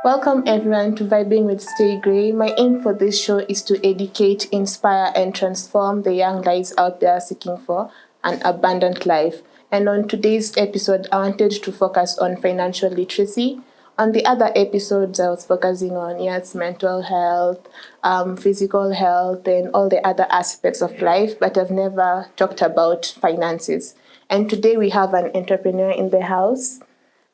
Welcome everyone to Vibing with Stay Grayy. My aim for this show is to educate, inspire, and transform the young lives out there seeking for an abundant life. And on today's episode, I wanted to focus on financial literacy. On the other episodes, I was focusing on mental health, physical health, and all the other aspects of life, but I've never talked about finances. And today we have an entrepreneur in the house,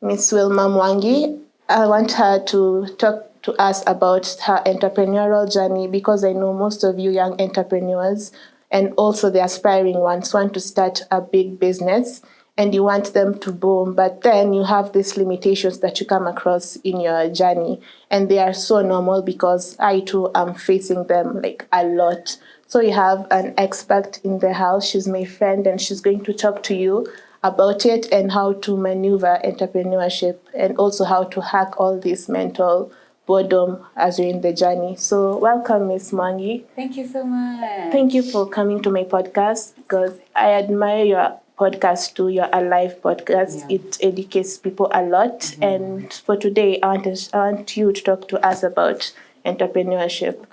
Miss Wilma Mwangi. I want her to talk to us about her entrepreneurial journey because I know most of you young entrepreneurs and also the aspiring ones want to start a big business and you want them to boom, but then you have these limitations that you come across in your journey, and they are so normal because I too am facing them like a lot. So you have an expert in the house. She's my friend and she's going to talk to you about it and how to maneuver entrepreneurship and also how to hack all this mental boredom as you're in the journey. So welcome, Miss Mwangi. Thank you so much. Thank you for coming to my podcast because I admire your podcast too. You're a live podcast. Yeah. It educates people a lot. Mm-hmm. And for today, I want you to talk to us about entrepreneurship.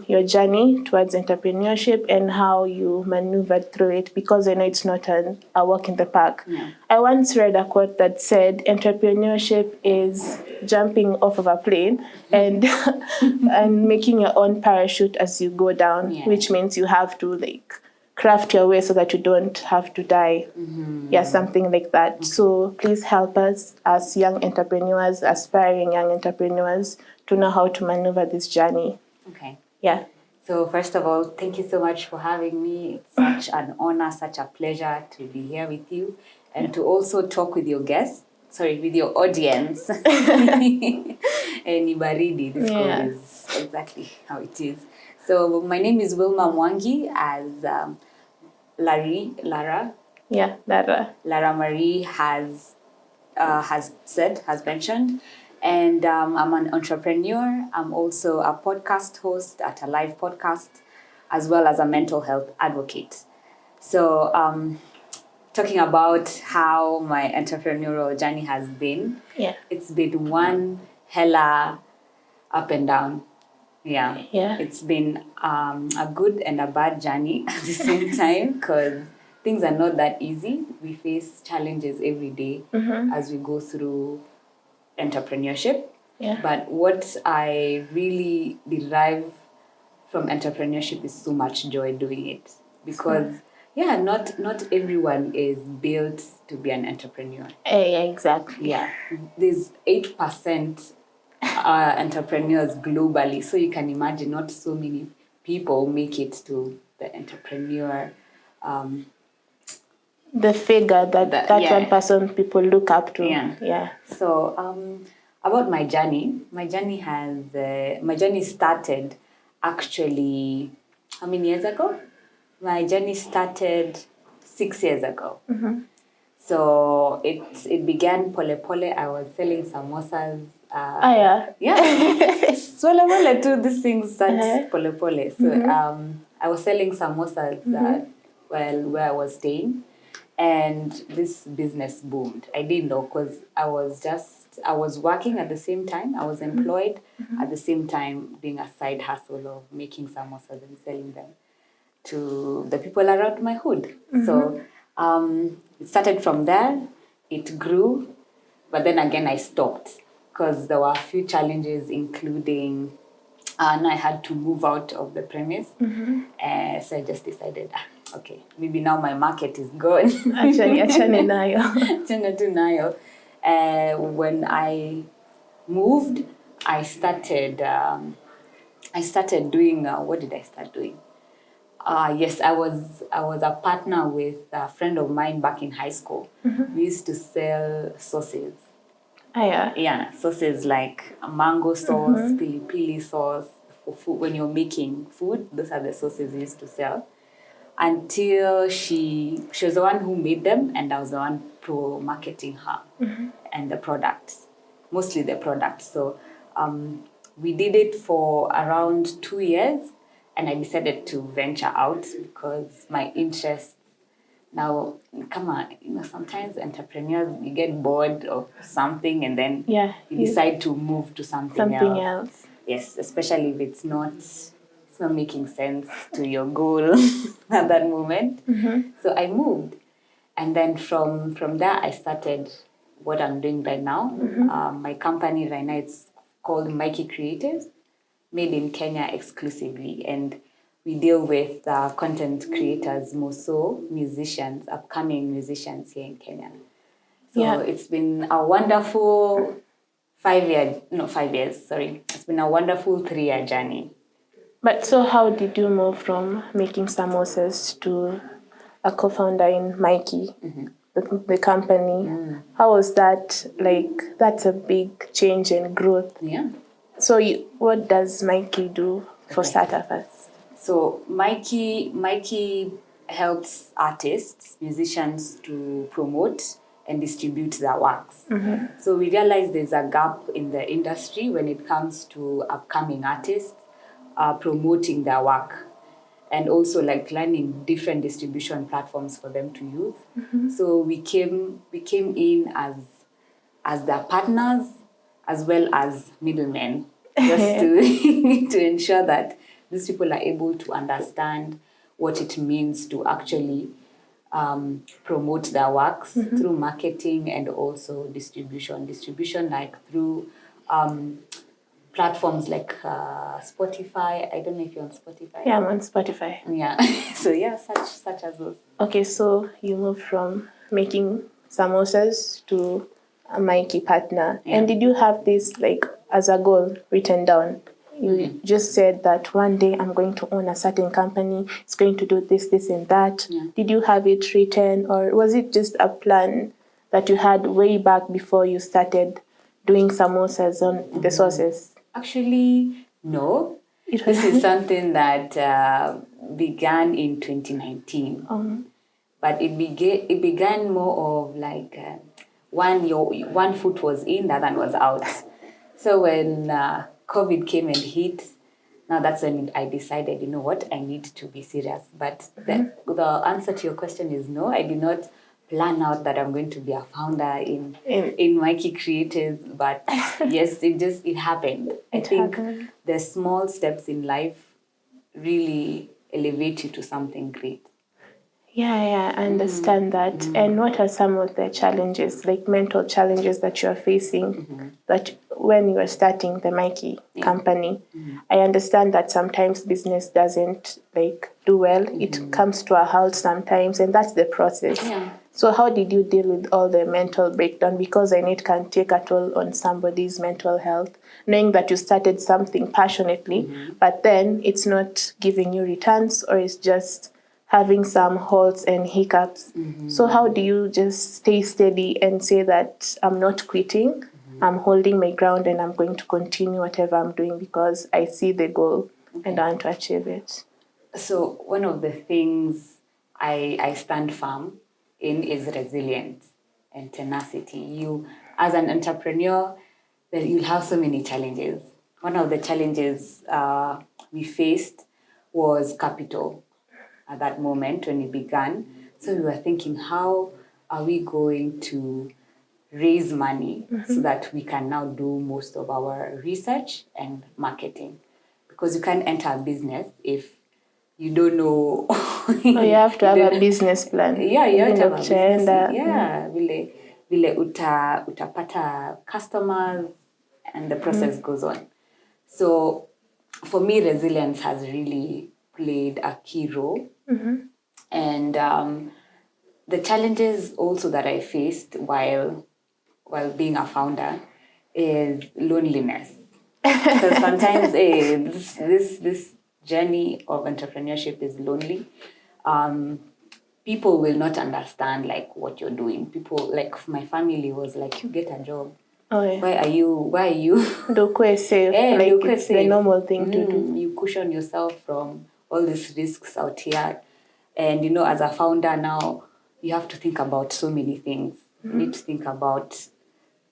Your journey towards entrepreneurship and how you maneuvered through it, because I know it's not a walk in the park. Yeah. I once read a quote that said entrepreneurship is jumping off of a plane and and making your own parachute as you go down, which means you have to craft your way so that you don't have to die. Mm-hmm. Yeah, something like that. Okay. So please help us as young entrepreneurs, aspiring young entrepreneurs, to know how to maneuver this journey. Okay. Yeah. So first of all, thank you so much for having me. It's such an honor, such a pleasure to be here with you and to also talk with your guests. With your audience. Nibaridi, this call is exactly how it is. So my name is Wilma Mwangi, as Lara. Yeah, Lara. Lara Marie has mentioned. And I'm an entrepreneur. I'm also a podcast host at a live podcast, as well as a mental health advocate. So talking about how my entrepreneurial journey has been, it's been one hella up and down. Yeah. It's been a good and a bad journey at the same time because things are not that easy. We face challenges every day as we go through entrepreneurship. But what I really derive from entrepreneurship is so much joy doing it because not everyone is built to be an entrepreneur. Exactly. There's 8% entrepreneurs globally, so you can imagine not so many people make it to the entrepreneur the figure that one person people look up to. So about my journey started actually how many years ago? My journey started 6 years ago. So it began pole. I was selling samosas. Swole mole too. These things start pole. So I was selling samosas where I was staying. And this business boomed. I didn't know because I was working at the same time. I was employed at the same time doing a side hustle of making samosas and selling them to the people around my hood. So it started from there. It grew. But then again, I stopped because there were a few challenges, including and I had to move out of the premise. So I just decided, okay, maybe now my market is gone. Achane nayo. When I moved, I started doing, what did I start doing? Yes, I was a partner with a friend of mine back in high school. We used to sell sauces. Sauces like mango sauce, pili sauce for food. When you're making food, those are the sauces we used to sell. Until she was the one who made them, and I was the one marketing her and the products, mostly the products. So we did it for around 2 years, and I decided to venture out because my interest Now, come on, sometimes entrepreneurs, you get bored of something and then you decide to move to something else. Yes, especially if it's not making sense to your goal at that moment. So I moved. And then from there, I started what I'm doing right now. My company right now, it's called Mikey Creatives, made in Kenya exclusively. And we deal with content creators, more so musicians, upcoming musicians here in Kenya. So it's been a wonderful 5 years, sorry. It's been a wonderful 3-year journey. But so how did you move from making samosas to a co-founder in Mikey, the company? How was that? Like, that's a big change and growth. Yeah. So what does Mikey do for startups? So Mikey helps artists, musicians to promote and distribute their works. So we realize there's a gap in the industry when it comes to upcoming artists promoting their work, and also like learning different distribution platforms for them to use. So we came in as their partners as well as middlemen, just to ensure that these people are able to understand what it means to actually promote their works through marketing and also distribution. Distribution like through platforms like Spotify. I don't know if you're on Spotify. Yeah, I'm on Spotify. Yeah. So yeah, such as those. Okay, so you moved from making samosas to a Mikey partner. And did you have this like as a goal written down? You just said that one day I'm going to own a certain company. It's going to do this, this, and that. Did you have it written, or was it just a plan that you had way back before you started doing samosas on the sauces? Actually, no. This is something that began in 2019. But it began more of like one foot was in, the other was out. So when COVID came and hit, now that's when I decided, you know what, I need to be serious. But the answer to your question is no, I did not plan out that I'm going to be a founder in Mikey Creatives. But yes, it happened. I think the small steps in life really elevate you to something great. Yeah, I understand that. And what are some of the challenges, like mental challenges that you're facing that when you are starting the Mikey company? I understand that sometimes business doesn't like do well. It comes to a halt sometimes, and that's the process. So how did you deal with all the mental breakdown? Because I know it can take a toll on somebody's mental health, knowing that you started something passionately, but then it's not giving you returns, or it's just having some halts and hiccups. So how do you just stay steady and say that I'm not quitting, I'm holding my ground, and I'm going to continue whatever I'm doing because I see the goal and I want to achieve it? So one of the things I stand firm in is resilience and tenacity. You, as an entrepreneur, you'll have so many challenges. One of the challenges we faced was capital at that moment when it began. So we were thinking, how are we going to raise money so that we can now do most of our research and marketing? Because you can't enter a business if you don't know. You have to have a business plan. Yeah, you have to have a business plan. Yeah, vile utapata customers, and the process goes on. So for me, resilience has really played a key role. And the challenges also that I faced while being a founder is loneliness. Because sometimes this journey of entrepreneurship is lonely. People will not understand like what you're doing. People like my family was like, you get a job. Why are you Don't safe. It's the normal thing to do. You cushion yourself from all these risks out here. And as a founder now, you have to think about so many things. You need to think about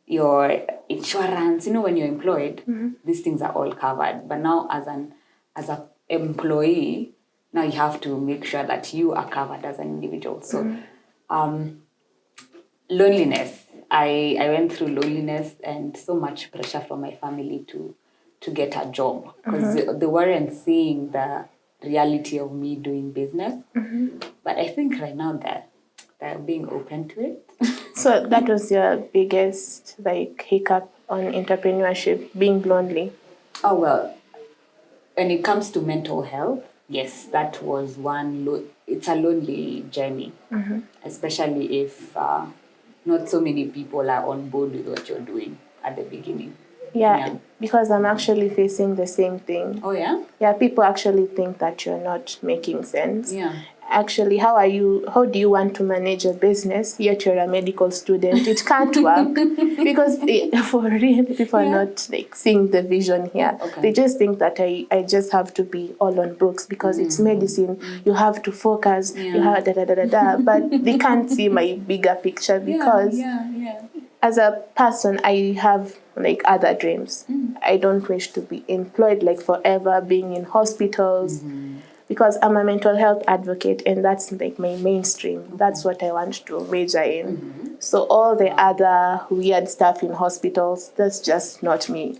your insurance. When you're employed, these things are all covered. But now as an employee, now you have to make sure that you are covered as an individual. So loneliness. I went through loneliness and so much pressure from my family to get a job because they weren't seeing the reality of me doing business. But I think right now they're being open to it. So that was your biggest hiccup on entrepreneurship, being lonely. Oh well, when it comes to mental health, yes, that was one. It's a lonely journey, especially if not so many people are on board with what you're doing at the beginning. Yeah, because I'm actually facing the same thing. Oh, yeah? Yeah, people actually think that you're not making sense. Yeah. Actually, how do you want to manage a business yet you're a medical student? It can't work because for real, people are not seeing the vision here. Okay. They just think that I just have to be all on books because it's medicine. You have to focus. You have but they can't see my bigger picture because as a person, I have other dreams. I don't wish to be employed forever, being in hospitals. Because I'm a mental health advocate and that's my mainstream. That's what I want to major in. So all the other weird stuff in hospitals, that's just not me.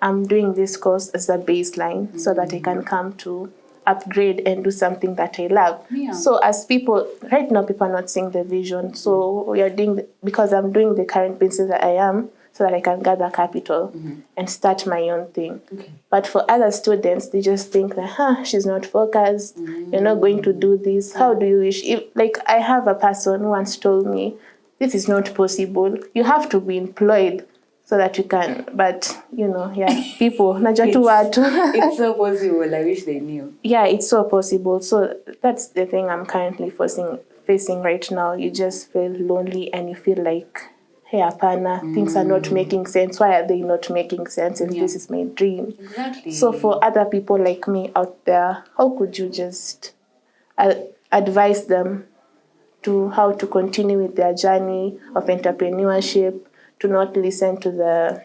I'm doing this course as a baseline so that I can come to upgrade and do something that I love. Yeah. So as people, right now people are not seeing the vision. So we are doing, because I'm doing the current business that I am, so that I can gather capital and start my own thing. Okay. But for other students, they just think that, she's not focused, you're not going to do this. How do you wish? If, I have a person who once told me, this is not possible. You have to be employed so that you can. But, people, najua tu watu. It's so possible. I wish they knew. Yeah, it's so possible. So that's the thing I'm currently facing right now. You just feel lonely and you feel like, hey, apana, things are not making sense. Why are they not making sense? And this is my dream. Exactly. So for other people like me out there, how could you just advise them to how to continue with their journey of entrepreneurship, to not listen to the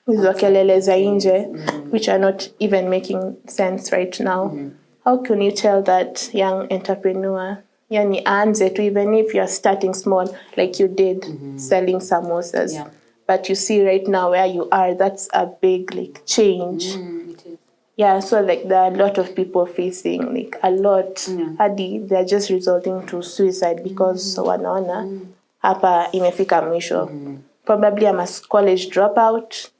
kelele za nje, which are not even making sense right now? How can you tell that young entrepreneur, yani aanze to, even if you're starting small like you did, selling samosas, but you see right now where you are, that's a big change. It is. Yeah, so there are a lot of people facing a lot. Hadi they're just resorting to suicide because wanaona hapa imefika mwisho. Probably I'm a college dropout.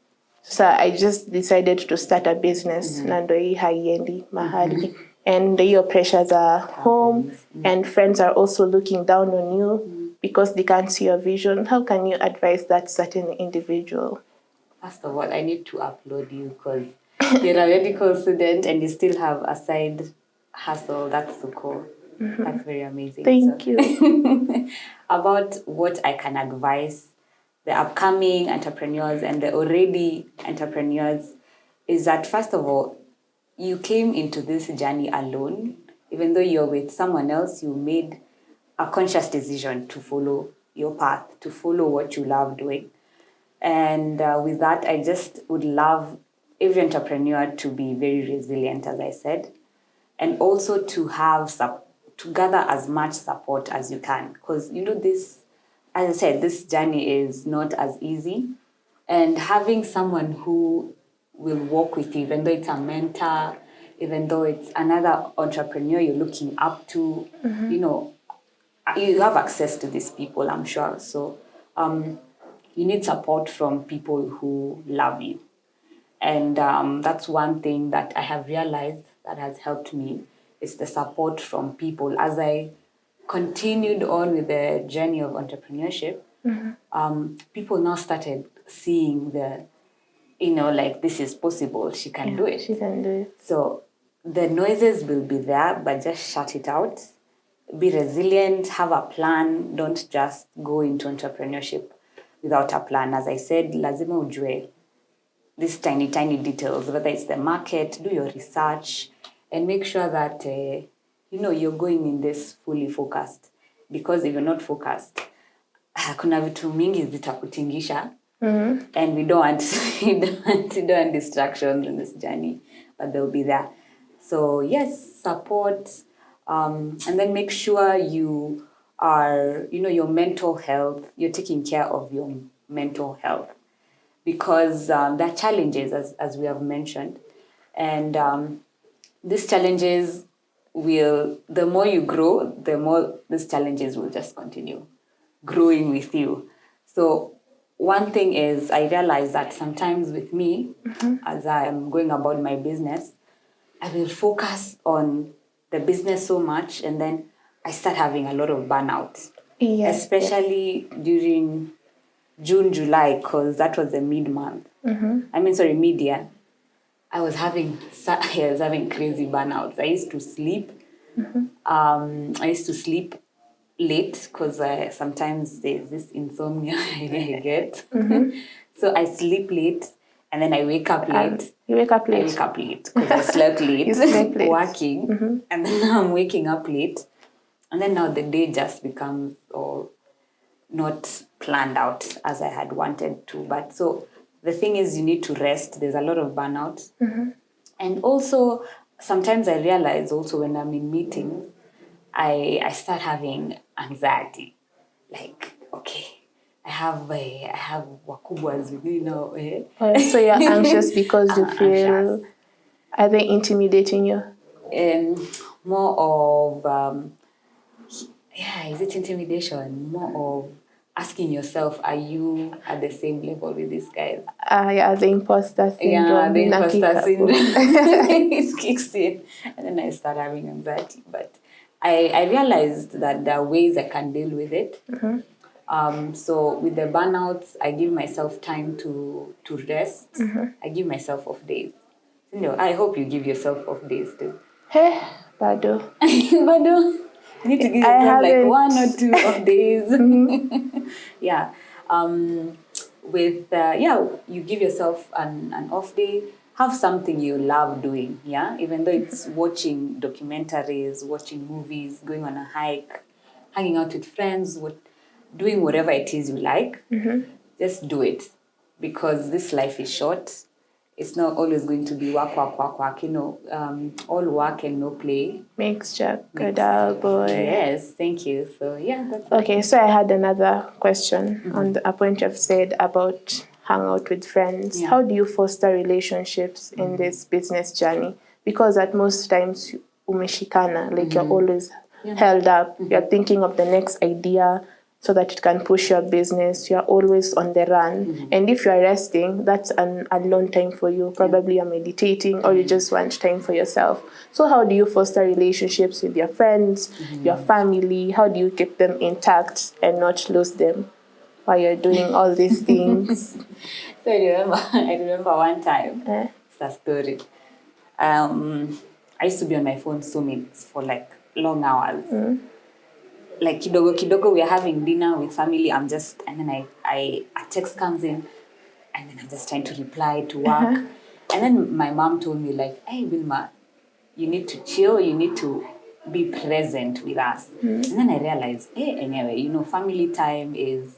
So I just decided to start a business. Na ndo hii haiendi mahali. And your pressures are home, and friends are also looking down on you because they can't see your vision. How can you advise that certain individual? First of all, I need to applaud you because you're a medical student and you still have a side hustle. That's so cool. That's very amazing. Thank you. About what I can advise the upcoming entrepreneurs and the already entrepreneurs is that, first of all, you came into this journey alone. Even though you're with someone else, you made a conscious decision to follow your path, to follow what you love doing. And with that, I just would love every entrepreneur to be very resilient, as I said, and also to gather as much support as you can. Because, this, as I said, this journey is not as easy. And having someone who will work with you, even though it's a mentor, even though it's another entrepreneur you're looking up to, you have access to these people, I'm sure. So you need support from people who love you. And that's one thing that I have realized that has helped me, is the support from people. As I continued on with the journey of entrepreneurship, people now started seeing this is possible. She can do it. She can do it. So the noises will be there, but just shut it out. Be resilient, have a plan. Don't just go into entrepreneurship without a plan. As I said, lazima ujue these tiny details, whether it's the market, do your research, and make sure that, you're going in this fully focused. Because if you're not focused, kuna vitu mingi zitakutingisha. And we don't want distractions in this journey, but they'll be there. So yes, support, and then make sure you are, your mental health, you're taking care of your mental health, because there are challenges, as we have mentioned. And these challenges the more you grow, the more these challenges will just continue growing with you. So one thing is, I realize that sometimes with me, as I am going about my business, I will focus on the business so much, and then I start having a lot of burnout. Yes, especially during June, July, because that was the mid-month. Mid-year. I was having crazy burnouts. I used to sleep. I used to sleep late because sometimes there's this insomnia I get. So I sleep late, and then I wake up late. You wake up late? I wake up late because I slept late, you slept late. working. And then now I'm waking up late. And then now the day just becomes not planned out as I had wanted to. But so the thing is, you need to rest. There's a lot of burnout. And also, sometimes I realize also when I'm in meetings, I start having anxiety. Like, okay, I have wakubwas, So you're anxious because you feel, anxious. Are they intimidating you? More of, is it intimidation? More of asking yourself, are you at the same level with these guys? The imposter syndrome. Yeah, the imposter syndrome. It kicks in. And then I start having anxiety. But I realized that there are ways I can deal with it. So with the burnouts, I give myself time to rest. I give myself off days. I hope you give yourself off days too. Hey, Bado. Bado. You need to give yourself like 1 or 2 off days. Yeah. You give yourself an off day. Have something you love doing. Yeah. Even though it's watching documentaries, watching movies, going on a hike, hanging out with friends, doing whatever it is you like. Just do it, because this life is short. It's not always going to be work. All work and no play makes Jack a dull boy. Yes, thank you. So yeah, that's okay. So I had another question on a point you've said about hang out with friends. Yeah. How do you foster relationships in this business journey? Because at most times umeshikana, like you're always held up. You're thinking of the next idea, so that it can push your business. You're always on the run. And if you're resting, that's an alone time for you. Probably you're meditating, or you just want time for yourself. So how do you foster relationships with your friends, your family? How do you keep them intact and not lose them while you're doing all these things? So I remember one time, it's a story. I used to be on my phone for like long hours. Like kidogo, we are having dinner with family. And then a text comes in, and then I'm just trying to reply to work. And then my mom told me, like, hey, Wilma, you need to chill. You need to be present with us. And then I realized, anyway, family time is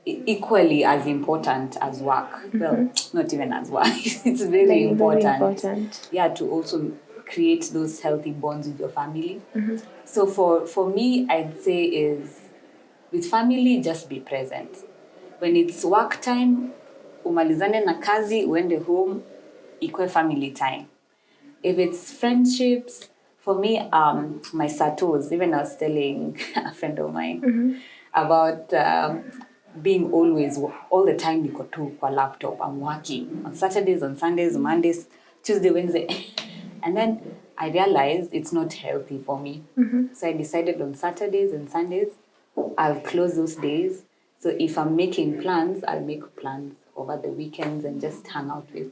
equally as important as work. Well, not even as work. It's very important. Yeah, to also create those healthy bonds with your family. So for me, I'd say is with family, just be present. When it's work time, umalizane na kazi, uende home, equal family time. If it's friendships, for me, my satos, even I was telling a friend of mine about being always, all the time, niko tu kwa laptop, I'm working on Saturdays, on Sundays, Mondays, Tuesday, Wednesday. And then I realized it's not healthy for me. So I decided on Saturdays and Sundays, I'll close those days. So if I'm making plans, I'll make plans over the weekends and just hang out with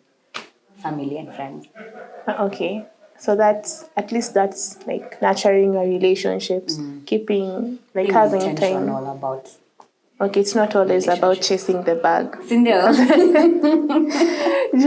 family and friends. Okay. So that's like nurturing your relationships, keeping, like having time. All about. Okay, it's not always about chasing the bag.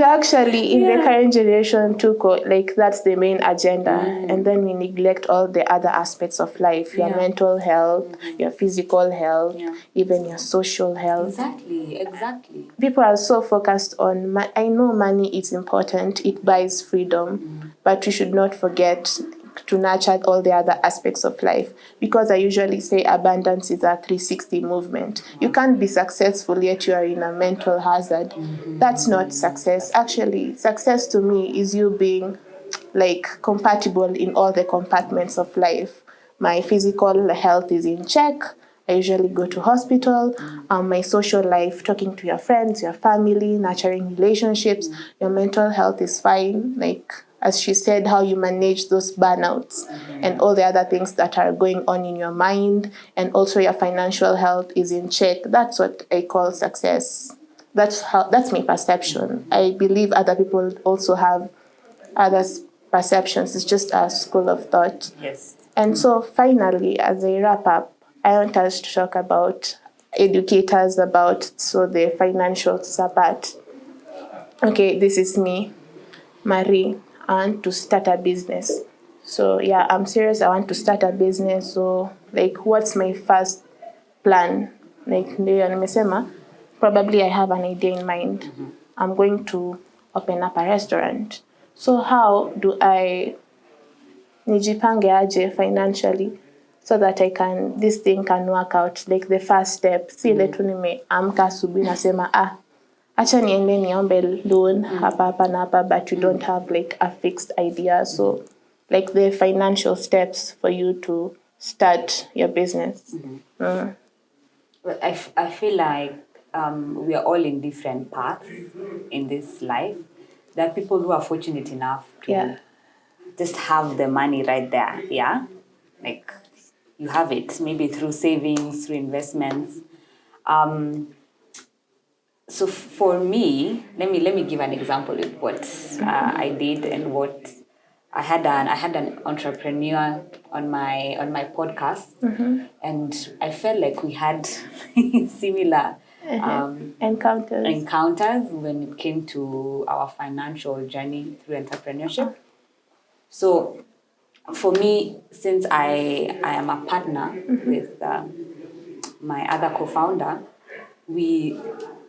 Actually, in the current generation, too, like that's the main agenda. And then we neglect all the other aspects of life, your mental health, your physical health, even your social health. Exactly. People are so focused on, I know money is important, it buys freedom, but we should not forget to nurture all the other aspects of life, because I usually say abundance is a 360 movement. You can't be successful yet you are in a mental hazard. That's not success. Actually, success to me is you being like compatible in all the compartments of life. My physical health is in check. I usually go to hospital. My social life, talking to your friends, your family, nurturing relationships. Your mental health is fine. Like, as she said, how you manage those burnouts and all the other things that are going on in your mind. And also your financial health is in check. That's what I call success. That's my perception. I believe other people also have other perceptions. It's just a school of thought. Yes. And so finally, as I wrap up, I want us to talk about educators about so the financial part. Okay, this is me, Marie. I want to start a business. So yeah, I'm serious. I want to start a business. So like, what's my first plan? Like, ndio nimesema, probably I have an idea in mind. I'm going to open up a restaurant. So how do I nijipange aje financially so that this thing can work out? Like the first step, si ile tu nimeamka asubuhi nasema acha niende niombe loan hapa na hapa, but you don't have like a fixed idea. So like the financial steps for you to start your business. Well, I feel like we are all in different paths in this life. There are people who are fortunate enough to just have the money right there, yeah? Like, you have it, maybe through savings, through investments. So for me, let me give an example of what I did and what I had an entrepreneur on my podcast, and I felt like we had similar encounters when it came to our financial journey through entrepreneurship. So for me, since I am a partner with my other co-founder, we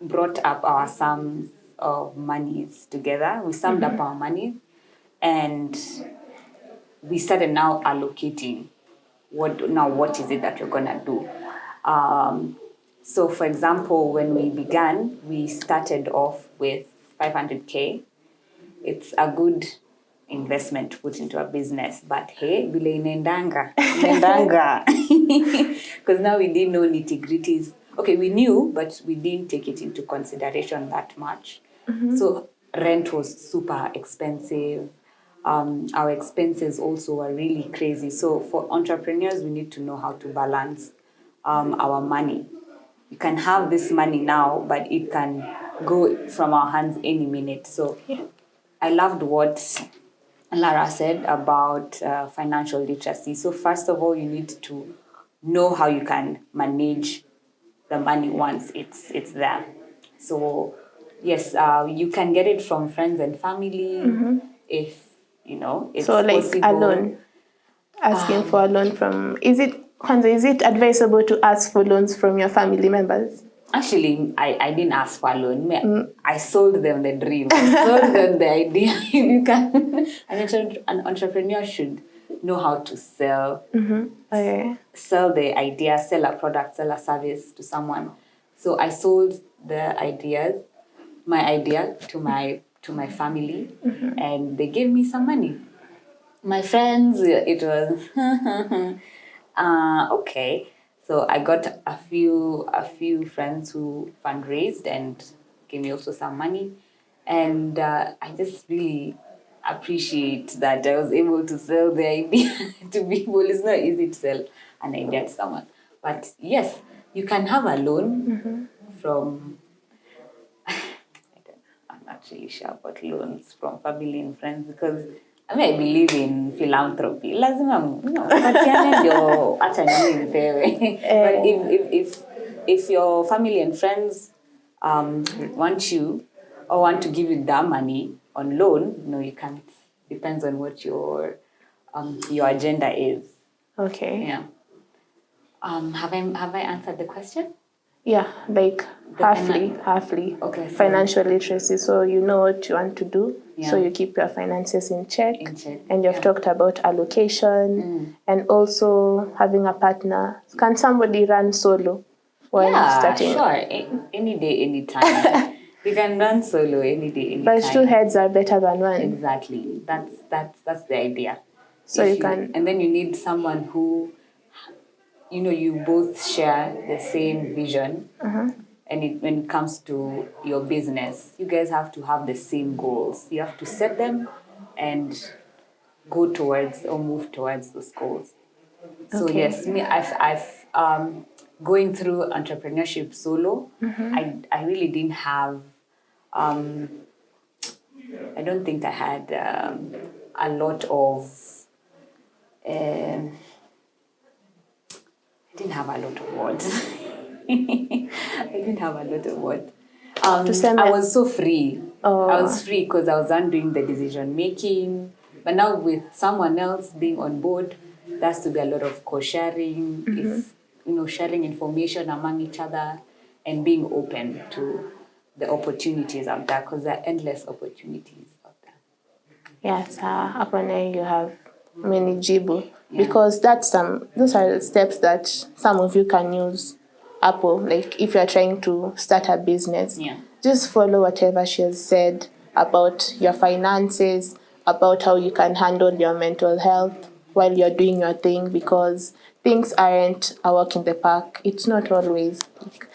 brought up our sums of monies together. We summed up our money, and we started now allocating what is it that you're gonna do. So for example, when we began, we started off with 500k. It's a good investment to put into a business, but hey, bila inendanga. Because now we didn't know nitty-gritties. Okay, we knew, but we didn't take it into consideration that much. So rent was super expensive. Our expenses also were really crazy. So for entrepreneurs, we need to know how to balance our money. You can have this money now, but it can go from our hands any minute. So I loved what Lara said about financial literacy. So first of all, you need to know how you can manage the money once it's there. So yes, you can get it from friends and family if it's so like possible. A loan, asking for a loan from, is it advisable to ask for loans from your family members? Actually, I didn't ask for a loan. I sold them the dream. I sold them the idea. You can, an entrepreneur should know how to sell. Sell the idea, sell a product, sell a service to someone. So I sold my idea to my family, and they gave me some money. My friends, it was okay. So I got a few friends who fundraised and gave me also some money, and I just really appreciate that I was able to sell the idea to people. It's not easy to sell an idea to someone, but yes, you can have a loan from. I'm not really sure about loans from family and friends, because I believe in philanthropy. Lazima patiane ndio acha nini nipewe. But if your family and friends want you or want to give you that money on loan, no, you can't. Depends on what your agenda is. Okay. Yeah. Have I answered the question? Yeah, like The halfly. Okay, so Financial literacy. So you know what you want to do. So Yeah. you keep your finances in check. And you've Yeah. talked about allocation and also having a partner. Can somebody run solo while Yeah, starting? sure. Any day, any time. You can run solo any day, any But time. 2 heads are better than one. Exactly. That's the idea. So If you can. and then you need someone who, you both share the same vision. And when it comes to your business, you guys have to have the same goals. You have to set them and go towards or move towards those goals. So Okay. yes, I've going through entrepreneurship solo. I really didn't have. I don't think I had a lot of. I didn't have a lot of words. I didn't have a lot of words. I was so free. I was free because I was undoing the decision making. But now with someone else being on board, there has to be a lot of co-sharing, sharing information among each other and being open to the opportunities out there because there are endless opportunities out there. Yes, upon there you have many jibu. Because those are the steps that some of you can use. Apple, like if you're trying to start a business, just follow whatever she has said about your finances, about how you can handle your mental health while you're doing your thing, because things aren't a walk in the park. It's not always like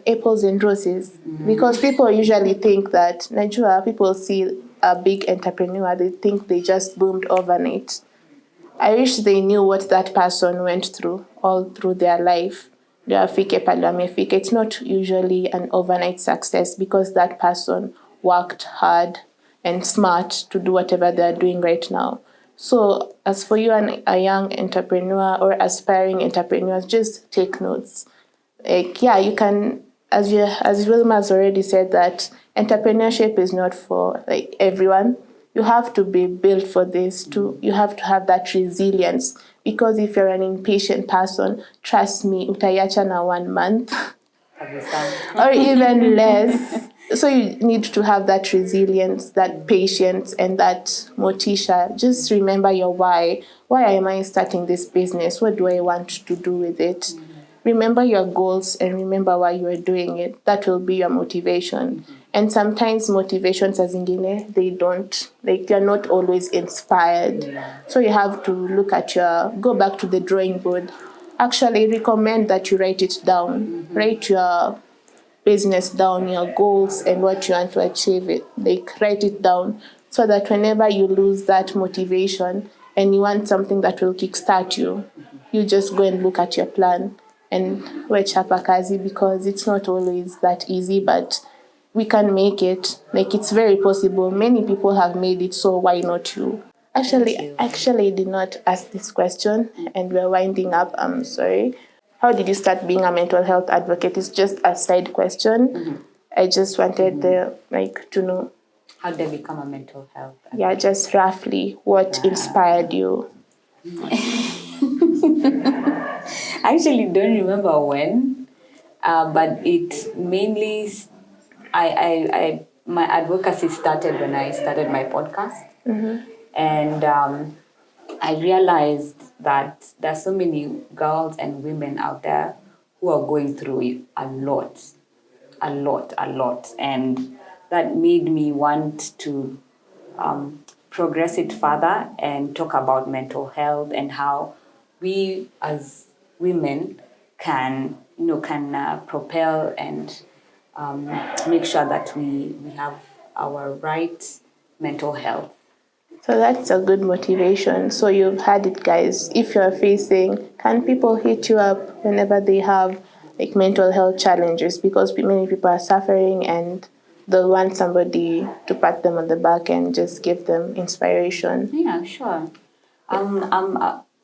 apples and roses. Because people usually think that Nigeria, people see a big entrepreneur, they think they just boomed overnight. I wish they knew what that person went through all through their life. It's not usually an overnight success because that person worked hard and smart to do whatever they're doing right now. So as for you and a young entrepreneur or aspiring entrepreneurs, just take notes. Like, yeah, you can, as Wilma has already said, that entrepreneurship is not for like everyone. You have to be built for this too. You have to have that resilience, because if you're an impatient person, trust me, utayacha na 1 month or even less. So you need to have that resilience, that patience, and that motisha. Just remember your why. Why am I starting this business? What do I want to do with it? Remember your goals and remember why you are doing it. That will be your motivation. And sometimes motivations as zingine, they're not always inspired. So you have to go back to the drawing board. Actually recommend that you write it down. Write your business down, your goals and what you want to achieve it. Like write it down so that whenever you lose that motivation and you want something that will kickstart you, you just go and look at your plan and chapa kazi, because it's not always that easy, but we can make it. Like it's very possible. Many people have made it, so why not you? Actually, I did not ask this question and we're winding up. I'm sorry. How did you start being a mental health advocate? It's just a side question. I just wanted to know. How did I become a mental health advocate? Yeah, just roughly what inspired you. I actually don't remember when, but it mainly, my advocacy started when I started my podcast. And I realized that there are so many girls and women out there who are going through it a lot. And that made me want to progress it further and talk about mental health and how we as women can propel and make sure that we have our right mental health. So that's a good motivation. So you've had it, guys. If you're can people hit you up whenever they have like mental health challenges? Because many people are suffering and they'll want somebody to pat them on the back and just give them inspiration. Yeah, sure.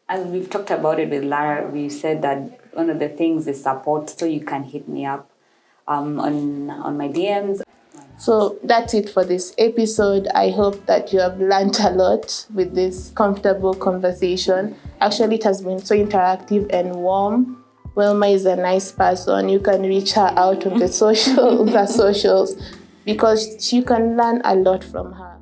As we've talked about it with Lara, we said that one of the things is support. So you can hit me up on my DMs. So that's it for this episode. I hope that you have learned a lot with this comfortable conversation. Actually, it has been so interactive and warm. Wilma is a nice person. You can reach her out on the socials because you can learn a lot from her.